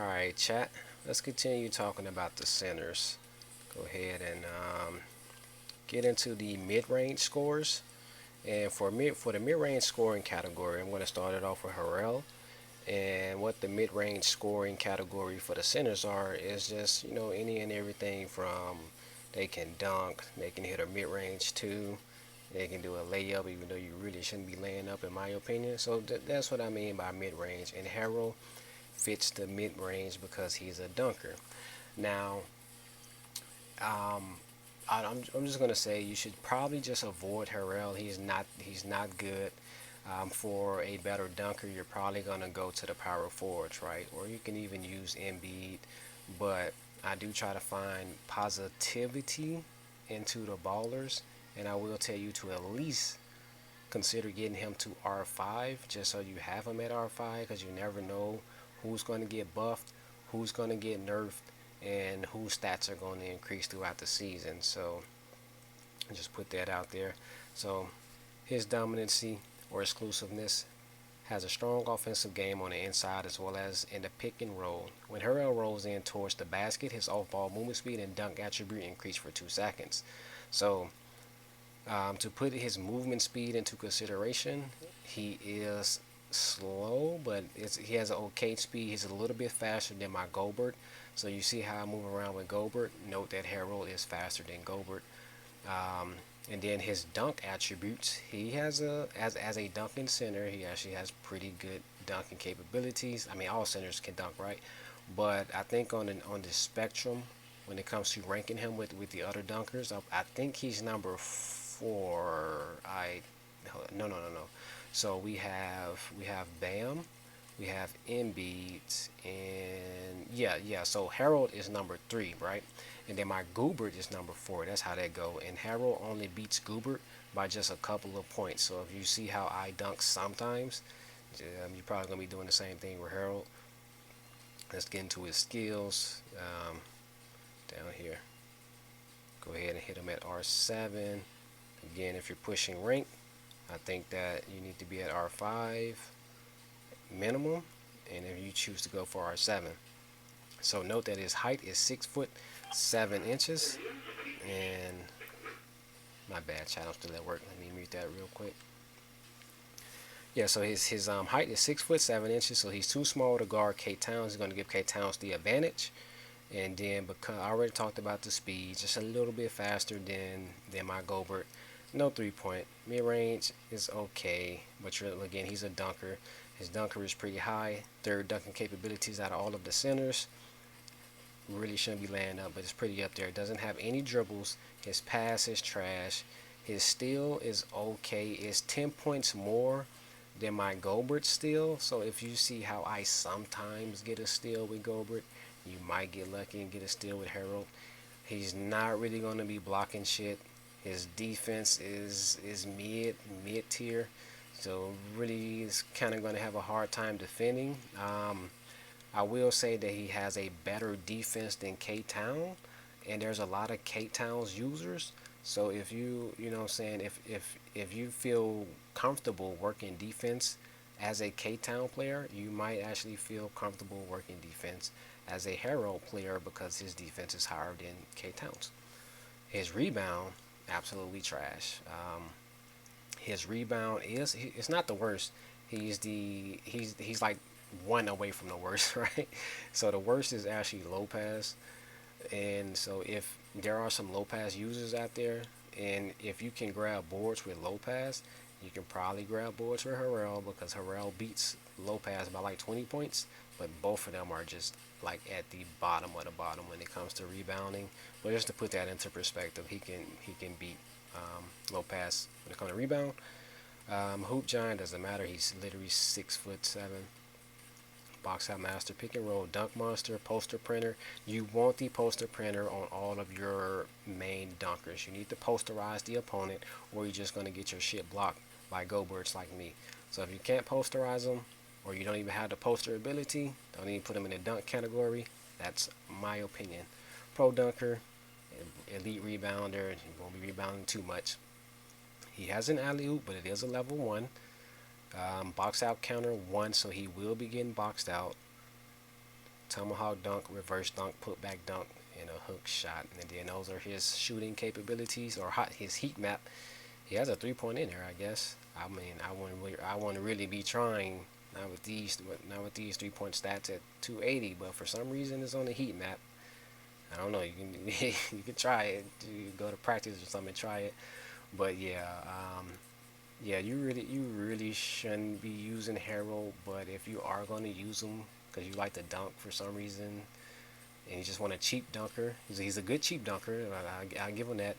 Alright, chat. Let's continue talking about the centers. Go ahead and get into the mid-range scores. And for the mid-range scoring category, I'm going to start it off with Harrell. And what the mid-range scoring category for the centers are is just any and everything from they can dunk, they can hit a mid-range too, they can do a layup even though you really shouldn't be laying up in my opinion. So that's what I mean by mid-range. And Harrell fits the mid-range because he's a dunker. Now, um, I'm just gonna say you should probably just avoid Harrell. He's not good. For a better dunker, you're probably gonna go to the power forwards, right? Or you can even use Embiid. But I do try to find positivity into the ballers, and I will tell you to at least consider getting him to R5 just so you have him at R5 because you never know who's going to get buffed, who's going to get nerfed, and whose stats are going to increase throughout the season. So just put that out there. So his dominancy or exclusiveness has a strong offensive game on the inside as well as in the pick and roll. When Harrell rolls in towards the basket, his off-ball movement speed and dunk attribute increase for 2 seconds. So to put his movement speed into consideration, he is slow, but he has an okay speed. He's a little bit faster than my Gobert. So you see how I move around with Gobert. Note that Harrell is faster than Gobert. Um, and then his dunk attributes, he has as a dunking center, he actually has pretty good dunking capabilities. I mean, all centers can dunk, right? But I think on the spectrum, when it comes to ranking him with the other dunkers, I think he's number four. No. So we have Bam, we have Embiid, and yeah. So Harold is number three, right? And then my Goobert is number four. That's how that go. And Harold only beats Goobert by just a couple of points. So if you see how I dunk sometimes, you're probably gonna be doing the same thing with Harold. Let's get into his skills down here. Go ahead and hit him at R7. Again, if you're pushing rank, I think that you need to be at R5 minimum, and if you choose to go for R7. So note that his height is 6'7" and my bad, chat, I'm still at work. Let me mute that real quick. Yeah, so his height is 6'7", so he's too small to guard K Towns. He's going to give K Towns the advantage. And then because I already talked about the speed, just a little bit faster than my Gobert. No 3-point. Mid range is okay, but again, he's a dunker. His dunker is pretty high. Third dunking capabilities out of all of the centers. Really shouldn't be laying up, but it's pretty up there. Doesn't have any dribbles. His pass is trash. His steal is okay. It's 10 points more than my Gobert steal. So if you see how I sometimes get a steal with Gobert, you might get lucky and get a steal with Harold. He's not really going to be blocking shit. His defense is mid tier, so really is kind of going to have a hard time defending. I will say that he has a better defense than K Town, and there's a lot of K Town's users. So if you know what I'm saying, if you feel comfortable working defense as a K Town player, you might actually feel comfortable working defense as a Harrow player because his defense is higher than K Towns. His rebound, absolutely trash. His rebound it's not the worst. He's like one away from the worst, right? So the worst is actually Lopez. And so if there are some low pass users out there, and if you can grab boards with low pass, you can probably grab boards for Harrell because Harrell beats Lopez by like 20 points, but both of them are just like at the bottom of the bottom when it comes to rebounding. But just to put that into perspective, he can beat Lopez when it comes to rebound. Hoop giant doesn't matter. He's literally 6'7". Box out master, pick and roll, dunk monster, poster printer. You want the poster printer on all of your main dunkers. You need to posterize the opponent, or you're just going to get your shit blocked by go-birds like me. So if you can't posterize them, or you don't even have the poster ability, don't even put them in the dunk category. That's my opinion. Pro dunker, elite rebounder, he won't be rebounding too much. He has an alley-oop, but it is a level 1. Box out counter 1, so he will be getting boxed out. tomahawk dunk, reverse dunk, put back dunk, and a hook shot. And then those are his shooting capabilities or his heat map. He has a 3 point in there, I guess. I mean, I want to really be trying not with these 3 point stats at 280, but for some reason it's on the heat map. I don't know. You can you can try it. You go to practice or something and try it. But yeah, yeah, you really shouldn't be using Harrell. But if you are going to use him because you like to dunk for some reason and you just want a cheap dunker, he's a good cheap dunker. I'll give him that.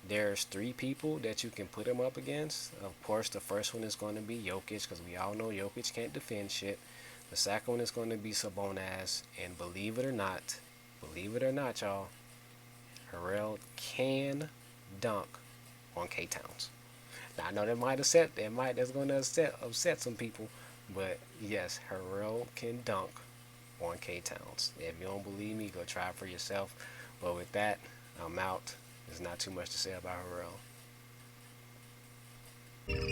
There's three people that you can put him up against. Of course, the first one is going to be Jokic because we all know Jokic can't defend shit. The second one is going to be Sabonis, and believe it or not, y'all, Harrell can dunk on K Towns. Now I know that's going to upset some people, but yes, Harrell can dunk on K Towns. If you don't believe me, go try it for yourself. But with that, I'm out. There's not too much to say about Harrell.